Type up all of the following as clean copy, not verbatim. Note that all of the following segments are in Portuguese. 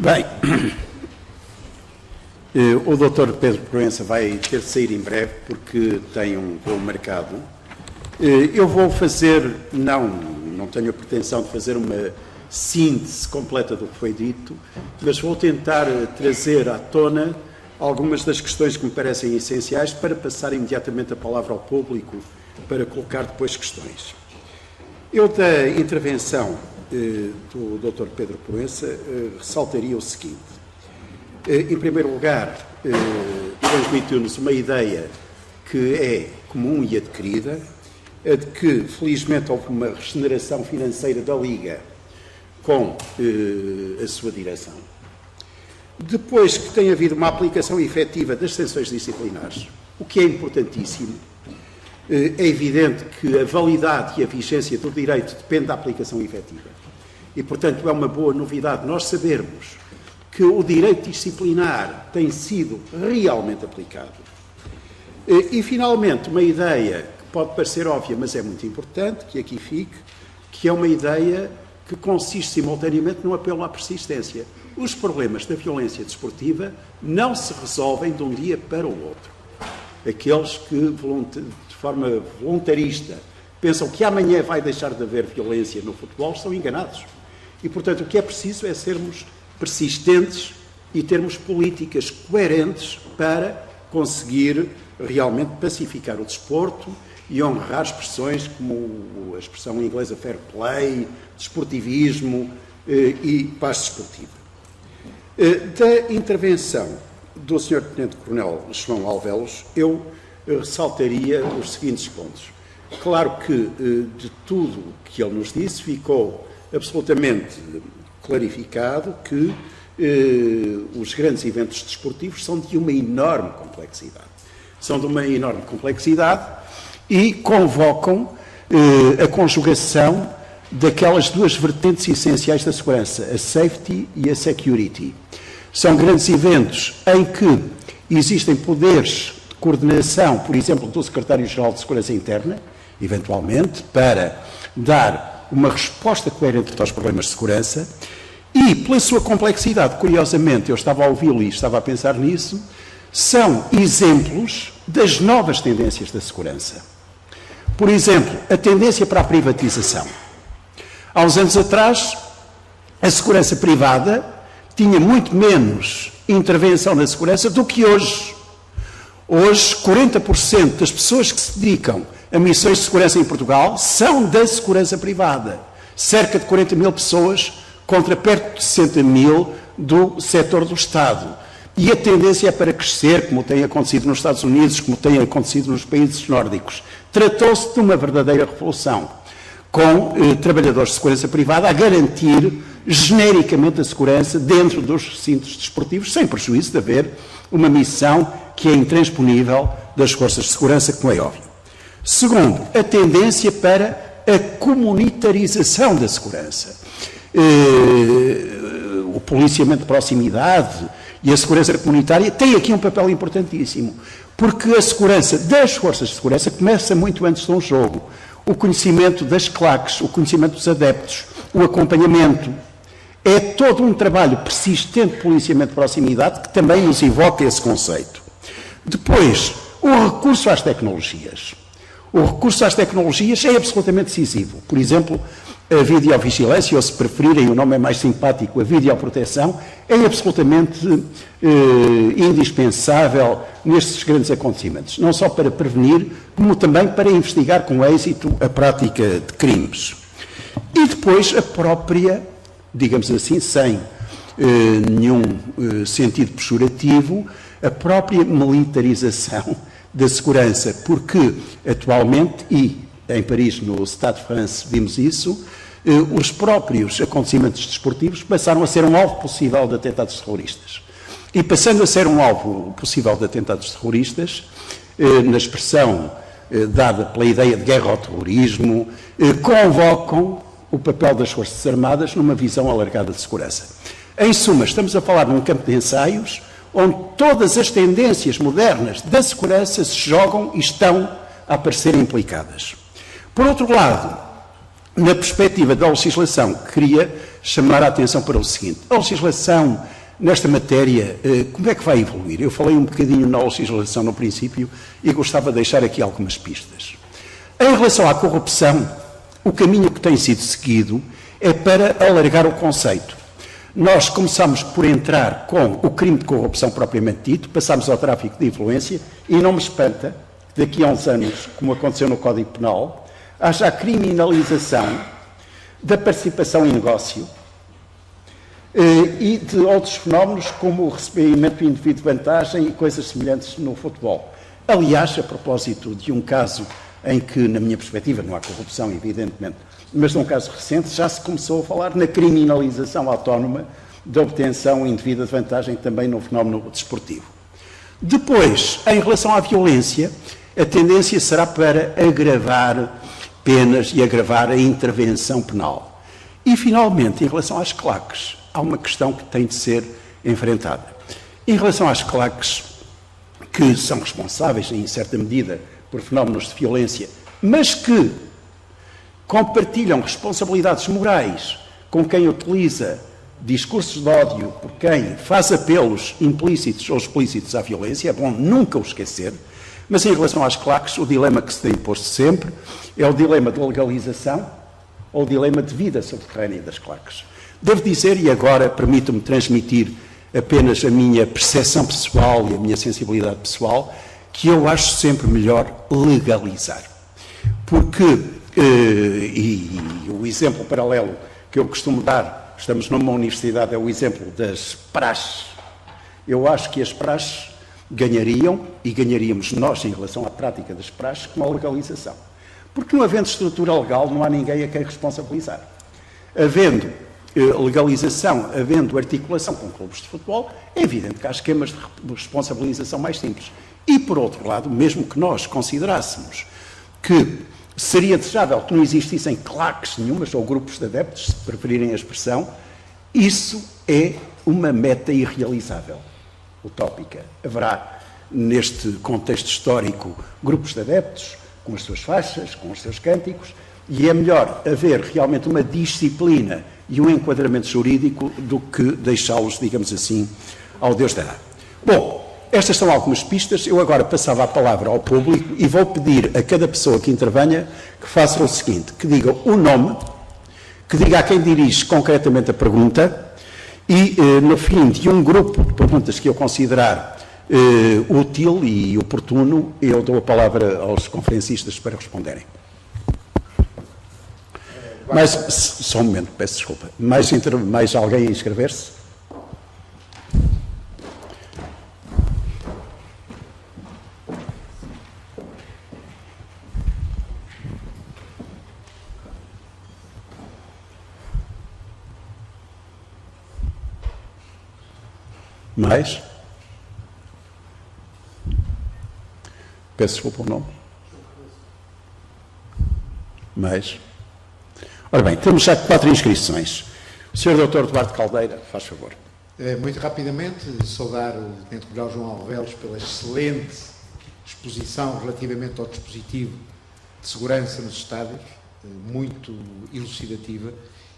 Bem, o Dr. Pedro Proença vai ter de sair em breve porque tem um voo marcado. Eu vou fazer, não tenho a pretensão de fazer uma síntese completa do que foi dito, mas vou tentar trazer à tona algumas das questões que me parecem essenciais para passar imediatamente a palavra ao público para colocar depois questões. Eu, da intervenção do Dr. Pedro Proença, ressaltaria o seguinte. Em primeiro lugar, transmitiu-nos uma ideia que é comum e adquirida, a de que, felizmente, houve uma regeneração financeira da Liga com a sua direção. Depois que tem havido uma aplicação efetiva das sanções disciplinares, o que é importantíssimo, é evidente que a validade e a vigência do direito depende da aplicação efetiva. E, portanto, é uma boa novidade nós sabermos que o direito disciplinar tem sido realmente aplicado. E, finalmente, uma ideia que pode parecer óbvia, mas é muito importante, que aqui fique, que é uma ideia que consiste simultaneamente no apelo à persistência. Os problemas da violência desportiva não se resolvem de um dia para o outro. Aqueles que, de forma voluntarista, pensam que amanhã vai deixar de haver violência no futebol, estão enganados. E, portanto, o que é preciso é sermos persistentes e termos políticas coerentes para conseguir realmente pacificar o desporto e honrar expressões como a expressão inglesa fair play, desportivismo e paz desportiva. Da intervenção do Sr. Tenente-Coronel João Alvelos, eu ressaltaria os seguintes pontos. Claro que de tudo que ele nos disse ficou absolutamente clarificado que os grandes eventos desportivos são de uma enorme complexidade. São de uma enorme complexidade e convocam a conjugação daquelas duas vertentes essenciais da segurança, a safety e a security. São grandes eventos em que existem poderes de coordenação, por exemplo, do Secretário-Geral de Segurança Interna, eventualmente, para dar uma resposta coerente aos problemas de segurança e, pela sua complexidade, curiosamente, eu estava a ouvi-lo e estava a pensar nisso, são exemplos das novas tendências da segurança. Por exemplo, a tendência para a privatização. Há uns anos atrás, a segurança privada tinha muito menos intervenção na segurança do que hoje. Hoje, 40% das pessoas que se dedicam a missões de segurança em Portugal são da segurança privada. Cerca de 40 mil pessoas contra perto de 60 mil do setor do Estado. E a tendência é para crescer, como tem acontecido nos Estados Unidos, como tem acontecido nos países nórdicos. Tratou-se de uma verdadeira revolução, com trabalhadores de segurança privada a garantir genericamente a segurança dentro dos recintos desportivos, sem prejuízo de haver uma missão que é intransponível das forças de segurança, como é óbvio. Segundo, a tendência para a comunitarização da segurança. O policiamento de proximidade e a segurança comunitária têm aqui um papel importantíssimo, porque a segurança das forças de segurança começa muito antes de um jogo. O conhecimento das claques, o conhecimento dos adeptos, o acompanhamento. É todo um trabalho persistente de policiamento de proximidade que também nos evoca esse conceito. Depois, o recurso às tecnologias. O recurso às tecnologias é absolutamente decisivo. Por exemplo, a videovigilância, ou se preferirem, o nome é mais simpático, a videoproteção, é absolutamente indispensável nestes grandes acontecimentos. Não só para prevenir, como também para investigar com êxito a prática de crimes. E depois a própria, digamos assim, sem nenhum sentido pejorativo, a própria militarização da segurança, porque atualmente, e em Paris, no Stade de France, vimos isso, os próprios acontecimentos desportivos passaram a ser um alvo possível de atentados terroristas. E passando a ser um alvo possível de atentados terroristas, na expressão dada pela ideia de guerra ao terrorismo, convocam o papel das Forças Armadas numa visão alargada de segurança. Em suma, estamos a falar num campo de ensaios onde todas as tendências modernas da segurança se jogam e estão a aparecer implicadas. Por outro lado, na perspectiva da legislação que cria, chamar a atenção para o seguinte: a legislação nesta matéria, como é que vai evoluir? Eu falei um bocadinho na legislação no princípio e gostava de deixar aqui algumas pistas. Em relação à corrupção, o caminho que tem sido seguido é para alargar o conceito. Nós começamos por entrar com o crime de corrupção propriamente dito, passamos ao tráfico de influência e não me espanta que daqui a uns anos, como aconteceu no Código Penal, haja a criminalização da participação em negócio e de outros fenómenos como o recebimento indevido de vantagem e coisas semelhantes no futebol. Aliás, a propósito de um caso em que, na minha perspectiva, não há corrupção, evidentemente, mas num caso recente já se começou a falar na criminalização autónoma da obtenção indevida de vantagem também no fenómeno desportivo. Depois, em relação à violência, a tendência será para agravar penas e agravar a intervenção penal. E, finalmente, em relação às claques, há uma questão que tem de ser enfrentada. Em relação às claques, que são responsáveis, em certa medida, por fenómenos de violência, mas que compartilham responsabilidades morais com quem utiliza discursos de ódio, por quem faz apelos implícitos ou explícitos à violência, é bom nunca o esquecer, mas em relação às claques, o dilema que se tem posto sempre é o dilema de legalização ou o dilema de vida subterrânea das claques. Devo dizer, e agora permito-me transmitir apenas a minha percepção pessoal e a minha sensibilidade pessoal, que eu acho sempre melhor legalizar. Porque e o exemplo paralelo que eu costumo dar, estamos numa universidade, é o exemplo das praxes. Eu acho que as praxes ganhariam, e ganharíamos nós em relação à prática das praxes, com a legalização. Porque não havendo estrutura legal, não há ninguém a quem responsabilizar. Havendo legalização, havendo articulação com clubes de futebol, é evidente que há esquemas de responsabilização mais simples. E, por outro lado, mesmo que nós considerássemos que seria desejável que não existissem claques nenhumas ou grupos de adeptos, se preferirem a expressão, isso é uma meta irrealizável, utópica. Haverá, neste contexto histórico, grupos de adeptos, com as suas faixas, com os seus cânticos, e é melhor haver realmente uma disciplina e um enquadramento jurídico do que deixá-los, digamos assim, ao Deus dará. Bom, estas são algumas pistas. Eu agora passava a palavra ao público e vou pedir a cada pessoa que intervenha que faça o seguinte, que diga o nome, que diga a quem dirige concretamente a pergunta e, no fim de um grupo de perguntas que eu considerar útil e oportuno, eu dou a palavra aos conferencistas para responderem. Mas, só um momento, peço desculpa. Mais alguém a inscrever-se? Mais? Peço desculpa o nome. Mais? Ora bem, temos já 4 inscrições. O Sr. Dr. Duarte Caldeira, faz favor. Muito rapidamente, saudar o Tenente-Coronel João Alvelos pela excelente exposição relativamente ao dispositivo de segurança nos estádios, muito elucidativa,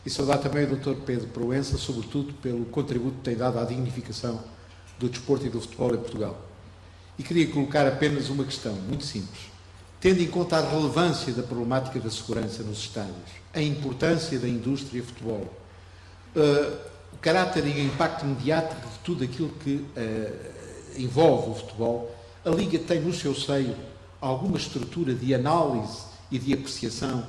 e saudar também o Dr. Pedro Proença, sobretudo pelo contributo que tem dado à dignificação do desporto e do futebol em Portugal. E queria colocar apenas uma questão muito simples. Tendo em conta a relevância da problemática da segurança nos estádios, a importância da indústria e futebol, o caráter e o impacto mediático de tudo aquilo que envolve o futebol, a Liga tem no seu seio alguma estrutura de análise e de apreciação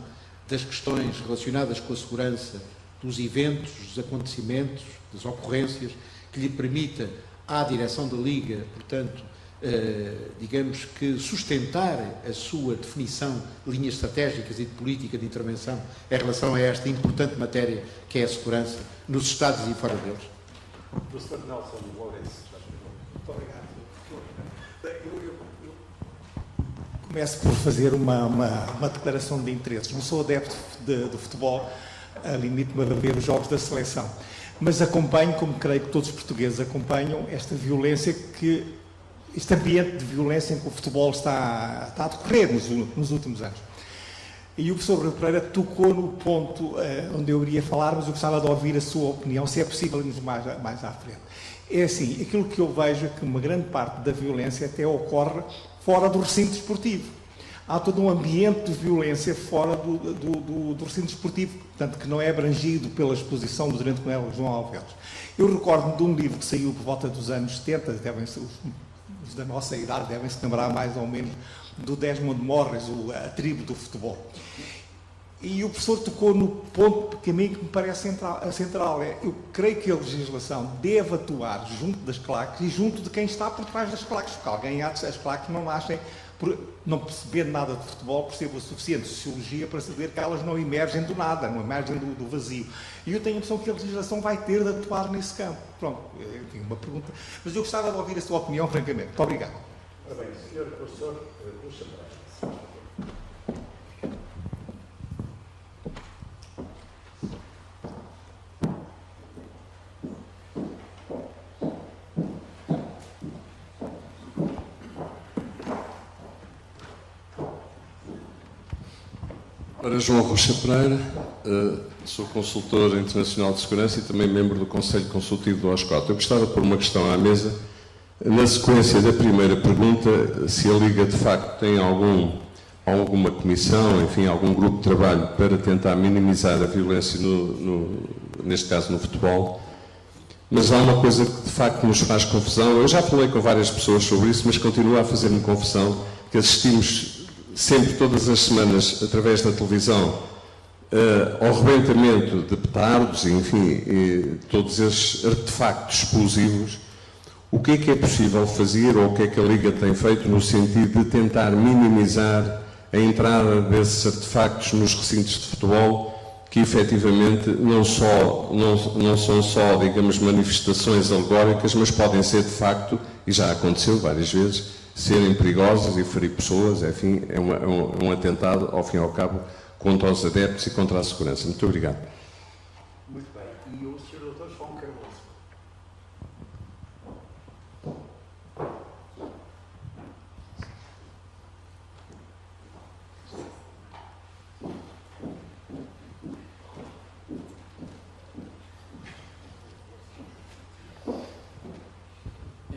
das questões relacionadas com a segurança dos eventos, dos acontecimentos, das ocorrências, que lhe permita à direção da Liga, portanto, digamos que sustentar a sua definição de linhas estratégicas e de política de intervenção em relação a esta importante matéria que é a segurança nos estádios e fora deles? Professor Nelson Lourenço, muito obrigado. Começo por fazer uma declaração de interesses. Não sou adepto de futebol, limito-me a ver os jogos da seleção, mas acompanho, como creio que todos os portugueses acompanham, esta violência este ambiente de violência em que o futebol está a decorrer nos últimos anos. E o professor Rui Pereira tocou no ponto onde eu iria falar, mas eu gostava de ouvir a sua opinião, se é possível irmos mais à frente. É assim, aquilo que eu vejo é que uma grande parte da violência até ocorre fora do recinto desportivo. Há todo um ambiente de violência fora do recinto desportivo, portanto, que não é abrangido pela exposição do Tenente Coronel João Alvelos. Eu recordo-me de um livro que saiu por volta dos anos 70, os da nossa idade devem se lembrar mais ou menos, do Desmond Morris, a tribo do futebol. E o professor tocou no ponto que a mim me parece central. Eu creio que a legislação deve atuar junto das claques e junto de quem está por trás das claques, porque alguém as claques não achem, por não perceber nada de futebol, percebo o suficiente de sociologia para saber que elas não emergem do nada, não emergem do vazio. E eu tenho a impressão que a legislação vai ter de atuar nesse campo. Pronto, eu tinha uma pergunta, mas eu gostava de ouvir a sua opinião, francamente. Muito obrigado. Ora bem, Sr. Professor, puxa para trás. Ora, João Rocha Pereira, sou consultor internacional de segurança e também membro do Conselho Consultivo do OSCOT. Eu gostava de pôr uma questão à mesa. Na sequência da primeira pergunta, se a Liga de facto tem alguma comissão, enfim, algum grupo de trabalho para tentar minimizar a violência, neste caso no futebol, mas há uma coisa que de facto nos faz confusão. Eu já falei com várias pessoas sobre isso, mas continua a fazer-me confusão, que assistimos sempre, todas as semanas, através da televisão, ao rebentamento de petardos, enfim, todos esses artefactos explosivos. O que é possível fazer, ou o que é que a Liga tem feito no sentido de tentar minimizar a entrada desses artefactos nos recintos de futebol, que efetivamente não são só, digamos, manifestações alegóricas, mas podem ser de facto, e já aconteceu várias vezes, serem perigosas e ferir pessoas, enfim, é um atentado, ao fim e ao cabo, contra os adeptos e contra a segurança. Muito obrigado. Muito bem. E o Sr. Dr. João Cardoso?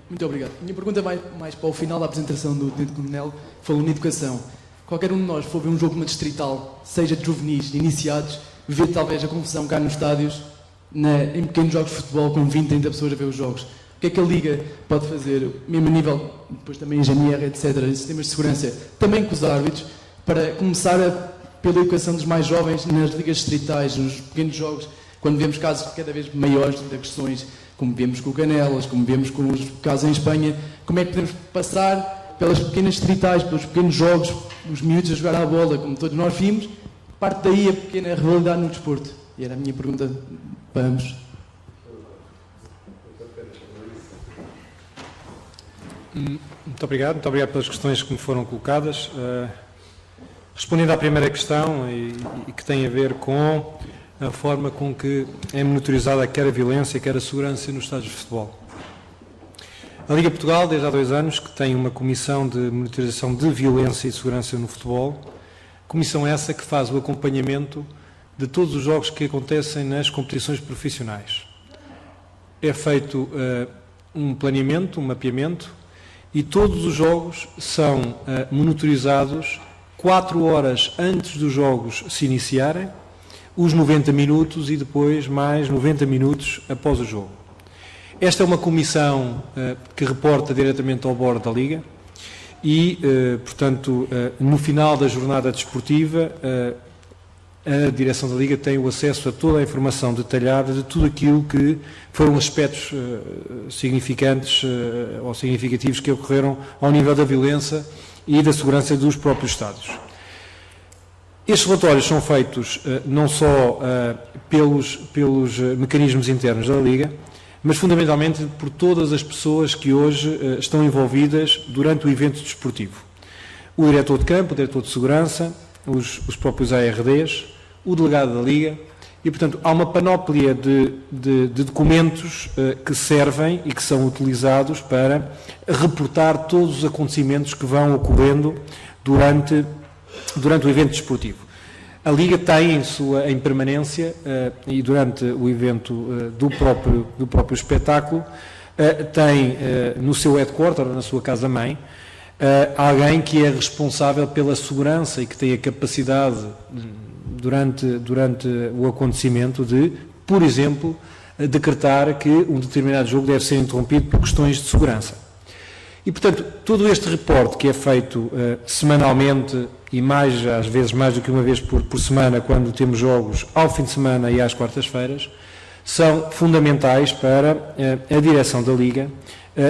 Muito obrigado. Minha pergunta vai mais para o final da apresentação do Tenente Coronel, falou na educação. Qualquer um de nós for ver um jogo na distrital, seja de juvenis, de iniciados, vê talvez a confusão cá nos estádios, em pequenos jogos de futebol com 20, 30 pessoas a ver os jogos. O que é que a Liga pode fazer, mesmo a nível, depois também engenharia, etc., sistemas de segurança, também com os árbitros, para começar pela educação dos mais jovens nas ligas distritais, nos pequenos jogos, quando vemos casos cada vez maiores de agressões, como vemos com o Canelas, como vemos com os casos em Espanha, como é que podemos passar pelas pequenas distritais, pelos pequenos jogos, os miúdos a jogar à bola, como todos nós vimos, parte daí a pequena rivalidade no desporto. E era a minha pergunta para ambos. Muito obrigado pelas questões que me foram colocadas. Respondendo à primeira questão, e que tem a ver com a forma com que é monitorizada quer a violência, quer a segurança nos estádios de futebol. A Liga Portugal, desde há 2 anos, que tem uma comissão de monitorização de violência e segurança no futebol, comissão essa que faz o acompanhamento de todos os jogos que acontecem nas competições profissionais. É feito um planeamento, um mapeamento, e todos os jogos são monitorizados 4 horas antes dos jogos se iniciarem, os 90 minutos e depois mais 90 minutos após o jogo. Esta é uma comissão que reporta diretamente ao Board da Liga e, portanto, no final da jornada desportiva, a direção da Liga tem o acesso a toda a informação detalhada de tudo aquilo que foram aspectos significantes ou significativos que ocorreram ao nível da violência e da segurança dos próprios estádios. Estes relatórios são feitos não só pelos mecanismos internos da Liga, mas fundamentalmente por todas as pessoas que hoje estão envolvidas durante o evento desportivo. O diretor de campo, o diretor de segurança, os próprios ARDs, o delegado da Liga, e portanto há uma panóplia de documentos que servem e que são utilizados para reportar todos os acontecimentos que vão ocorrendo durante o evento desportivo. A Liga tem em permanência, e durante o evento do próprio espetáculo, tem no seu headquarter, na sua casa-mãe, alguém que é responsável pela segurança e que tem a capacidade, durante o acontecimento, de, por exemplo, decretar que um determinado jogo deve ser interrompido por questões de segurança. E, portanto, todo este reporte que é feito semanalmente e às vezes mais do que uma vez por semana, quando temos jogos ao fim de semana e às quartas-feiras, são fundamentais para a direção da Liga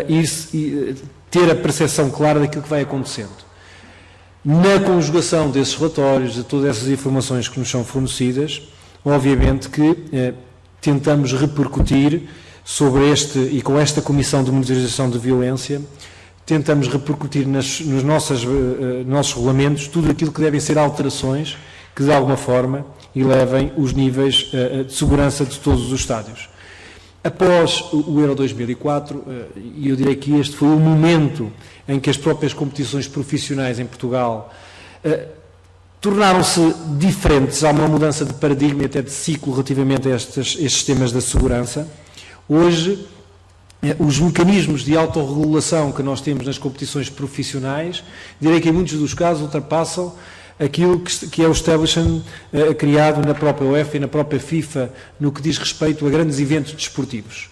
e ter a percepção clara daquilo que vai acontecendo. Na conjugação desses relatórios, de todas essas informações que nos são fornecidas, obviamente que tentamos repercutir sobre e com esta Comissão de Monitorização de Violência, tentamos repercutir nos nossos regulamentos tudo aquilo que devem ser alterações que, de alguma forma, elevem os níveis de segurança de todos os estádios. Após o Euro 2004, e eu direi que este foi o momento em que as próprias competições profissionais em Portugal tornaram-se diferentes, há uma mudança de paradigma e até de ciclo relativamente a estes temas da segurança. Hoje, os mecanismos de autorregulação que nós temos nas competições profissionais, direi que em muitos dos casos ultrapassam aquilo que é o establishment criado na própria UEFA e na própria FIFA no que diz respeito a grandes eventos desportivos.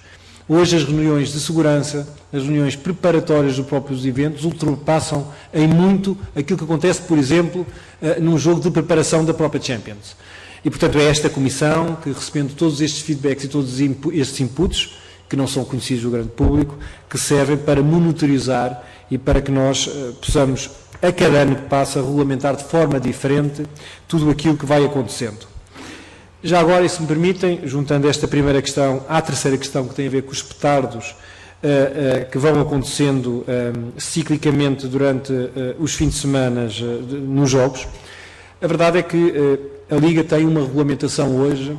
Hoje as reuniões de segurança, as reuniões preparatórias dos próprios eventos ultrapassam em muito aquilo que acontece, por exemplo, num jogo de preparação da própria Champions. E, portanto, é esta Comissão que, recebendo todos estes feedbacks e todos estes inputs, que não são conhecidos do grande público, que servem para monitorizar e para que nós possamos, a cada ano que passa, regulamentar de forma diferente tudo aquilo que vai acontecendo. Já agora, e se me permitem, juntando esta primeira questão à terceira questão, que tem a ver com os petardos que vão acontecendo ciclicamente durante os fins de semana nos jogos, a verdade é que a Liga tem uma regulamentação hoje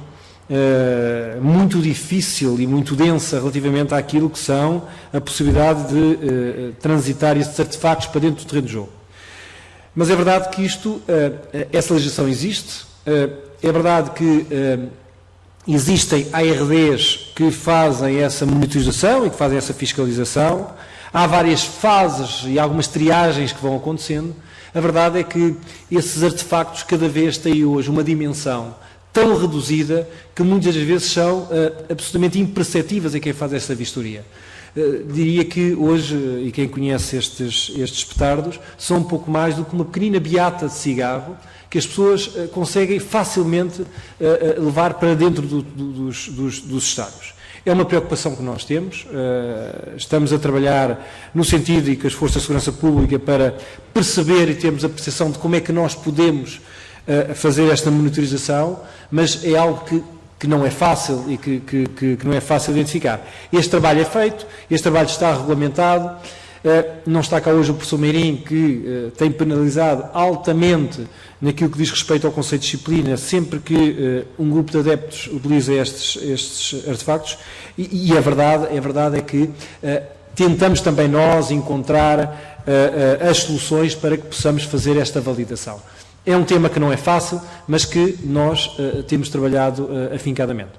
muito difícil e muito densa relativamente àquilo que são a possibilidade de transitar estes artefactos para dentro do terreno de jogo. Mas é verdade que essa legislação existe, é verdade que existem ARDs que fazem essa monitorização e que fazem essa fiscalização, há várias fases e algumas triagens que vão acontecendo. A verdade é que esses artefactos cada vez têm hoje uma dimensão tão reduzida que muitas das vezes são absolutamente imperceptíveis a quem faz essa vistoria. Diria que hoje, e quem conhece estes petardos, são um pouco mais do que uma pequenina beata de cigarro que as pessoas conseguem facilmente levar para dentro dos estádios. É uma preocupação que nós temos, estamos a trabalhar no sentido e com as forças de segurança pública para perceber e termos a percepção de como é que nós podemos fazer esta monitorização, mas é algo que não é fácil e que não é fácil identificar. Este trabalho é feito, este trabalho está regulamentado, não está cá hoje o professor Meirim, que tem penalizado altamente naquilo que diz respeito ao conceito de disciplina, sempre que um grupo de adeptos utiliza estes artefactos, e a verdade é que tentamos também nós encontrar as soluções para que possamos fazer esta validação. É um tema que não é fácil, mas que nós temos trabalhado afincadamente.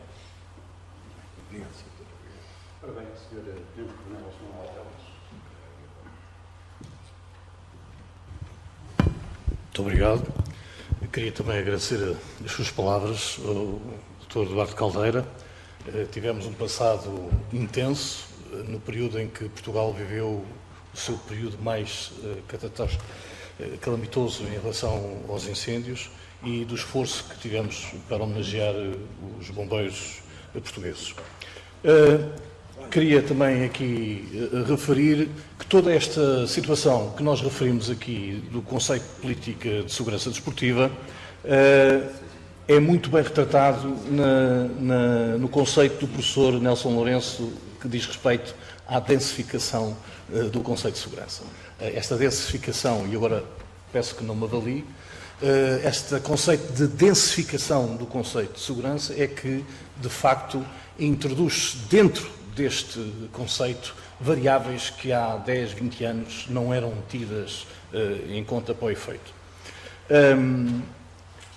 Muito obrigado. Eu queria também agradecer as suas palavras ao Dr. Eduardo Caldeira. Tivemos um passado intenso, no período em que Portugal viveu o seu período mais calamitoso em relação aos incêndios e do esforço que tivemos para homenagear os bombeiros portugueses. Queria também aqui referir que toda esta situação que nós referimos aqui do conceito de política de segurança desportiva é muito bem retratado no conceito do professor Nelson Lourenço, que diz respeito à densificação do conceito de segurança. Esta densificação, e agora peço que não me avalie, este conceito de densificação do conceito de segurança é que, de facto, introduz dentro deste conceito variáveis que há 10, 20 anos não eram tidas em conta para o efeito.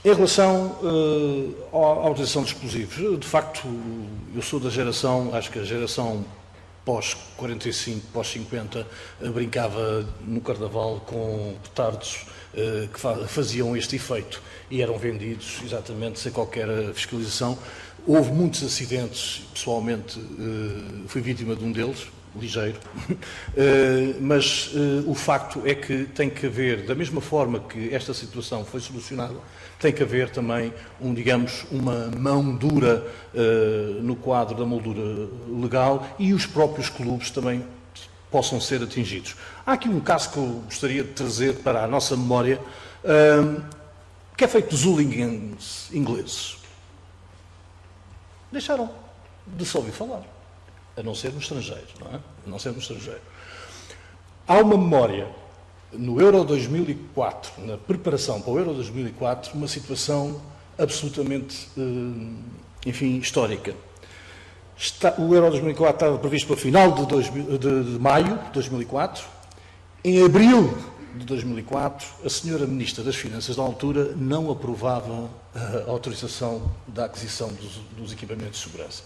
Em relação à utilização de explosivos, de facto, eu sou da geração, acho que a geração pós-45, pós-50, brincava no Carnaval com petardos que faziam este efeito e eram vendidos exatamente sem qualquer fiscalização. Houve muitos acidentes, pessoalmente fui vítima de um deles, ligeiro, mas o facto é que tem que haver, da mesma forma que esta situação foi solucionada, tem que haver também, uma mão dura no quadro da moldura legal e os próprios clubes também possam ser atingidos. Há aqui um caso que eu gostaria de trazer para a nossa memória, que é feito dos hooligans ingleses. Deixaram de se ouvir falar, a não ser no estrangeiro, não é? A não ser no estrangeiro. Há uma memória, no Euro 2004, na preparação para o Euro 2004, uma situação absolutamente, histórica. O Euro 2004 estava previsto para o final de maio de 2004. Em abril de 2004, a senhora Ministra das Finanças, da altura, não aprovava a autorização da aquisição dos equipamentos de segurança.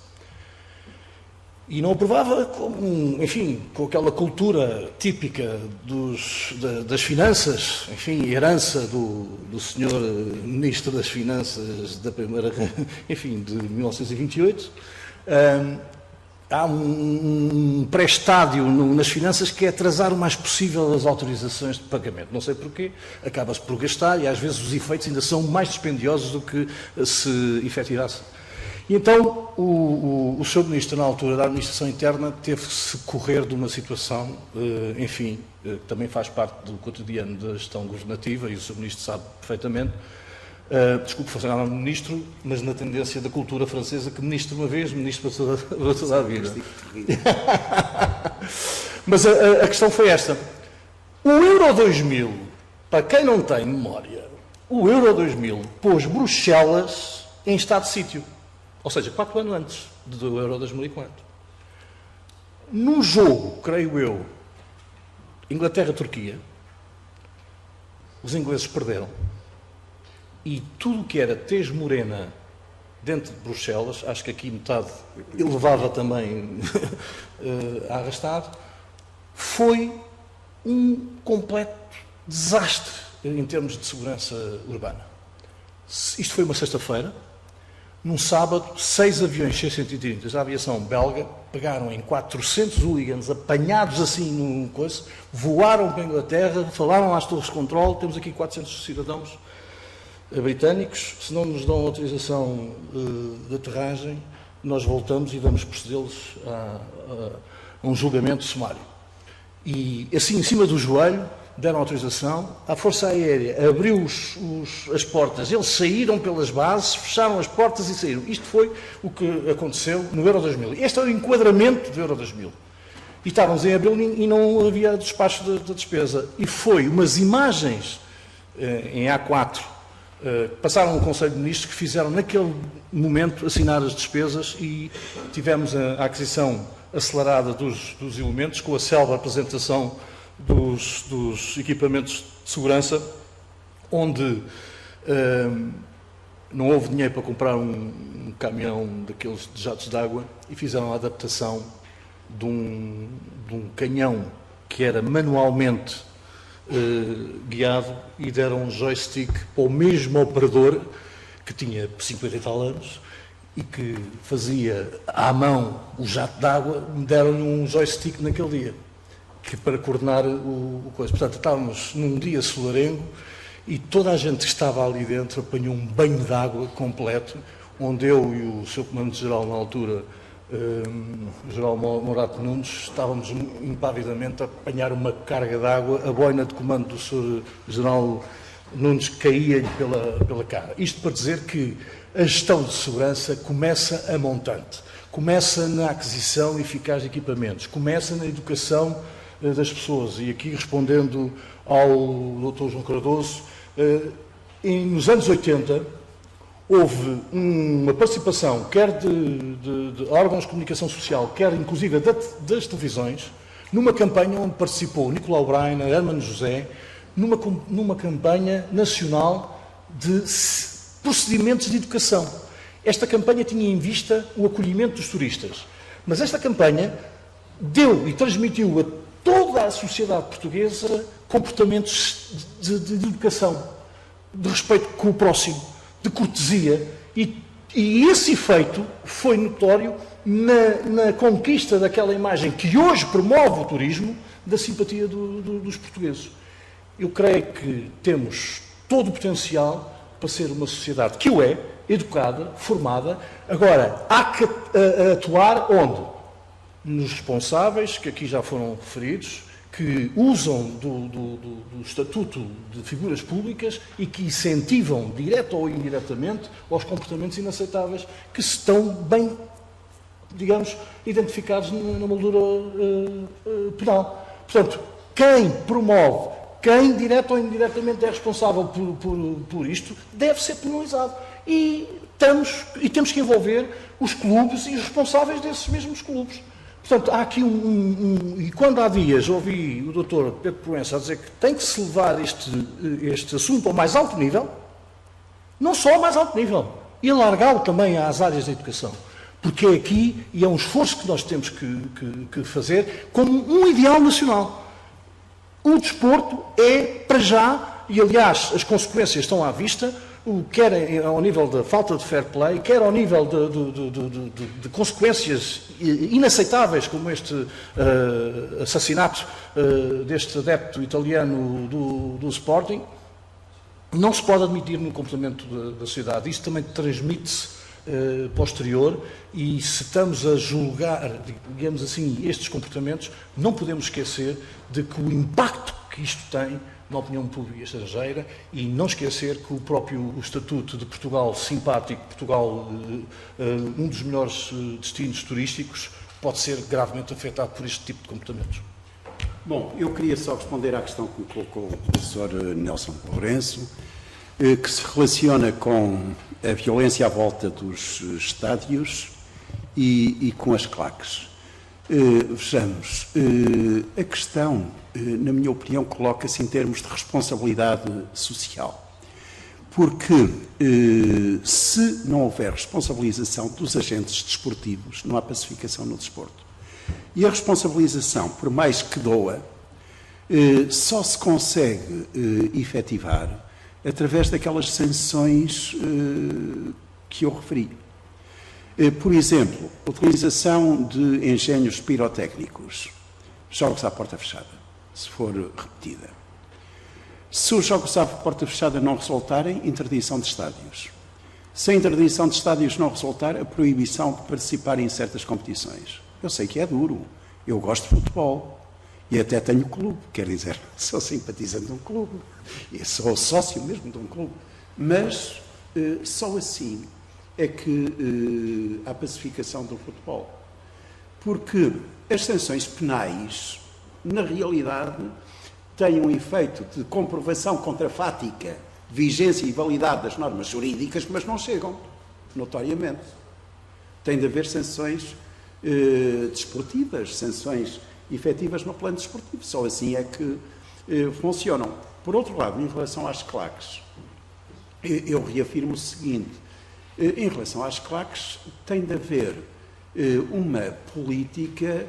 E não aprovava com aquela cultura típica das finanças, herança do senhor Ministro das Finanças da primeira, de 1928. Há um pré-estádio nas finanças que é atrasar o mais possível as autorizações de pagamento. Não sei porquê, acaba-se por gastar e às vezes os efeitos ainda são mais dispendiosos do que se efetivasse. E então o Sr. Ministro, na altura da Administração Interna, teve-se correr de uma situação, que também faz parte do cotidiano da gestão governativa, e o Sr. Ministro sabe perfeitamente. Desculpe funcionar no ministro, mas na tendência da cultura francesa, que ministro uma vez, ministro para toda a vida. Mas a questão foi esta. O Euro 2000, para quem não tem memória, o Euro 2000 pôs Bruxelas em estado de sítio. Ou seja, 4 anos antes do Euro 2004. No jogo, creio eu, Inglaterra-Turquia, os ingleses perderam. E tudo o que era tez morena dentro de Bruxelas, acho que aqui metade levava também a arrastar, foi um completo desastre em termos de segurança urbana. Isto foi uma sexta-feira. Num sábado, 6 aviões C-130 da aviação belga pegaram em 400 hooligans apanhados assim num coisa, voaram para a Inglaterra, falaram às torres de controle, temos aqui 400 cidadãos britânicos, se não nos dão autorização de aterragem, nós voltamos e vamos procedê-los a um julgamento sumário. E assim, em cima do joelho, deram autorização, a Força Aérea abriu as portas, eles saíram pelas bases, fecharam as portas e saíram. Isto foi o que aconteceu no Euro 2000. Este é o enquadramento do Euro 2000. E estávamos em abril e não havia despacho da despesa. E foi umas imagens em A4, passaram no Conselho de Ministros, que fizeram naquele momento assinar as despesas e tivemos a aquisição acelerada dos elementos, com a célere apresentação dos equipamentos de segurança, onde não houve dinheiro para comprar um caminhão daqueles de jatos de água e fizeram a adaptação de um canhão que era manualmente guiado e deram um joystick ao mesmo operador que tinha 50 e tal anos e que fazia à mão o jato de água, deram-lhe um joystick naquele dia, que para coordenar o coisa. Portanto, estávamos num dia solarengo e toda a gente que estava ali dentro apanhou um banho de água completo, onde eu e o seu comandante-geral na altura, o General Morato Nunes, estávamos impavidamente a apanhar uma carga de água, a boina de comando do Sr. General Nunes caía-lhe pela cara. Isto para dizer que a gestão de segurança começa a montante, começa na aquisição eficaz de equipamentos, começa na educação das pessoas. E aqui, respondendo ao Dr. João Cardoso, nos anos 80, houve uma participação, quer de órgãos de comunicação social, quer inclusive das televisões, numa campanha onde participou Nicolau Breiner, Hermano José, numa campanha nacional de procedimentos de educação. Esta campanha tinha em vista o acolhimento dos turistas, mas esta campanha deu e transmitiu a toda a sociedade portuguesa comportamentos de educação, de respeito com o próximo, de cortesia, e esse efeito foi notório na conquista daquela imagem que hoje promove o turismo, da simpatia dos portugueses. Eu creio que temos todo o potencial para ser uma sociedade que o é, educada, formada. Agora, há que atuar onde? Nos responsáveis, que aqui já foram referidos, que usam do Estatuto de Figuras Públicas e que incentivam, direto ou indiretamente, aos comportamentos inaceitáveis que estão bem, digamos, identificados na moldura penal. Portanto, quem promove, quem direto ou indiretamente é responsável por isto, deve ser penalizado. E temos que envolver os clubes e os responsáveis desses mesmos clubes. Portanto, há aqui e quando há dias ouvi o Dr. Pedro Proença a dizer que tem que se levar este assunto ao mais alto nível, não só ao mais alto nível, e alargá-lo também às áreas da educação. Porque é aqui, e é um esforço que nós temos que fazer, como um ideal nacional. O desporto é, para já, e aliás as consequências estão à vista, quer ao nível da falta de fair play, quer ao nível de consequências inaceitáveis, como este assassinato deste adepto italiano do Sporting, não se pode admitir no comportamento da sociedade. Isso também transmite-se posterior, e se estamos a julgar, digamos assim, estes comportamentos, não podemos esquecer de que o impacto que isto tem na opinião pública estrangeira, e não esquecer que o Estatuto de Portugal simpático, Portugal um dos melhores destinos turísticos, pode ser gravemente afetado por este tipo de comportamentos. Bom, eu queria só responder à questão que me colocou o professor Nelson Lourenço, que se relaciona com a violência à volta dos estádios e com as claques. Vejamos, a questão, na minha opinião, coloca-se em termos de responsabilidade social. Porque se não houver responsabilização dos agentes desportivos, não há pacificação no desporto. E a responsabilização, por mais que doa, só se consegue efetivar através daquelas sanções que eu referi. Por exemplo, utilização de engenhos pirotécnicos, jogos à porta fechada, se for repetida. Se os jogos à porta fechada não resultarem, interdição de estádios. Se a interdição de estádios não resultar, a proibição de participar em certas competições. Eu sei que é duro, eu gosto de futebol e até tenho clube, quer dizer, sou simpatizante de um clube e sou sócio mesmo de um clube, mas só assim é que há pacificação do futebol. Porque as sanções penais, na realidade, têm um efeito de comprovação contrafática, vigência e validade das normas jurídicas, mas não chegam, notoriamente. Tem de haver sanções desportivas, sanções efetivas no plano desportivo. Só assim é que funcionam. Por outro lado, em relação às claques, eu reafirmo o seguinte: em relação às claques, tem de haver uma política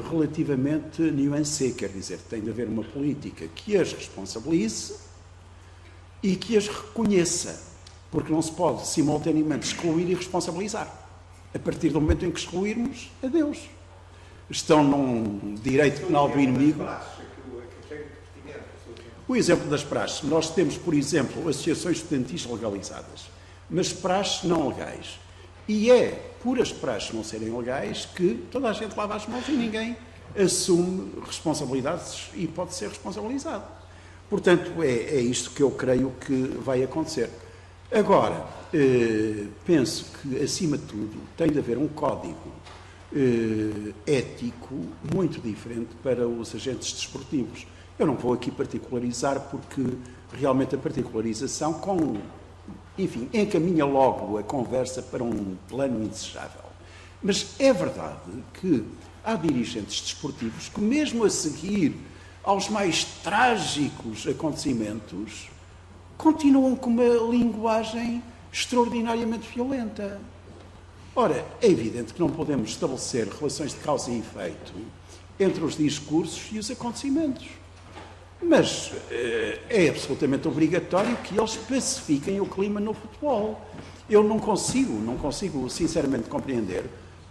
relativamente nuancée, quer dizer, tem de haver uma política que as responsabilize e que as reconheça, porque não se pode simultaneamente excluir e responsabilizar. A partir do momento em que excluirmos, adeus. Estão num direito penal do inimigo. O exemplo das praxes. Nós temos, por exemplo, associações estudantis legalizadas, mas praxes não legais. E é por as praxes não serem legais que toda a gente lava as mãos e ninguém assume responsabilidades e pode ser responsabilizado. Portanto, é isto que eu creio que vai acontecer. Agora, penso que, acima de tudo, tem de haver um código ético muito diferente para os agentes desportivos. Eu não vou aqui particularizar, porque realmente a particularização, enfim, encaminha logo a conversa para um plano indesejável. Mas é verdade que há dirigentes desportivos que, mesmo a seguir aos mais trágicos acontecimentos, continuam com uma linguagem extraordinariamente violenta. Ora, é evidente que não podemos estabelecer relações de causa e efeito entre os discursos e os acontecimentos. Mas é absolutamente obrigatório que eles pacifiquem o clima no futebol. Eu não consigo sinceramente compreender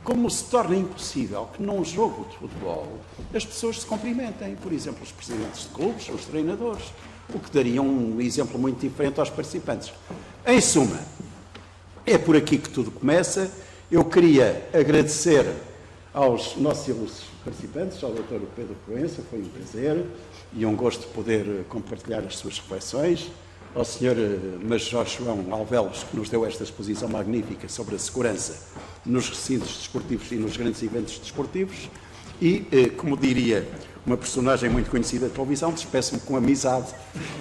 como se torna impossível que num jogo de futebol as pessoas se cumprimentem. Por exemplo, os presidentes de clubes, os treinadores, o que daria um exemplo muito diferente aos participantes. Em suma, é por aqui que tudo começa. Eu queria agradecer aos nossos ilustres participantes, ao Dr. Pedro Proença, foi um prazer e um gosto poder compartilhar as suas reflexões, ao Sr. Major João Alvelos, que nos deu esta exposição magnífica sobre a segurança nos recintos desportivos e nos grandes eventos desportivos, e, como diria uma personagem muito conhecida da televisão, despeço-me com amizade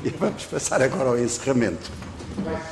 e vamos passar agora ao encerramento.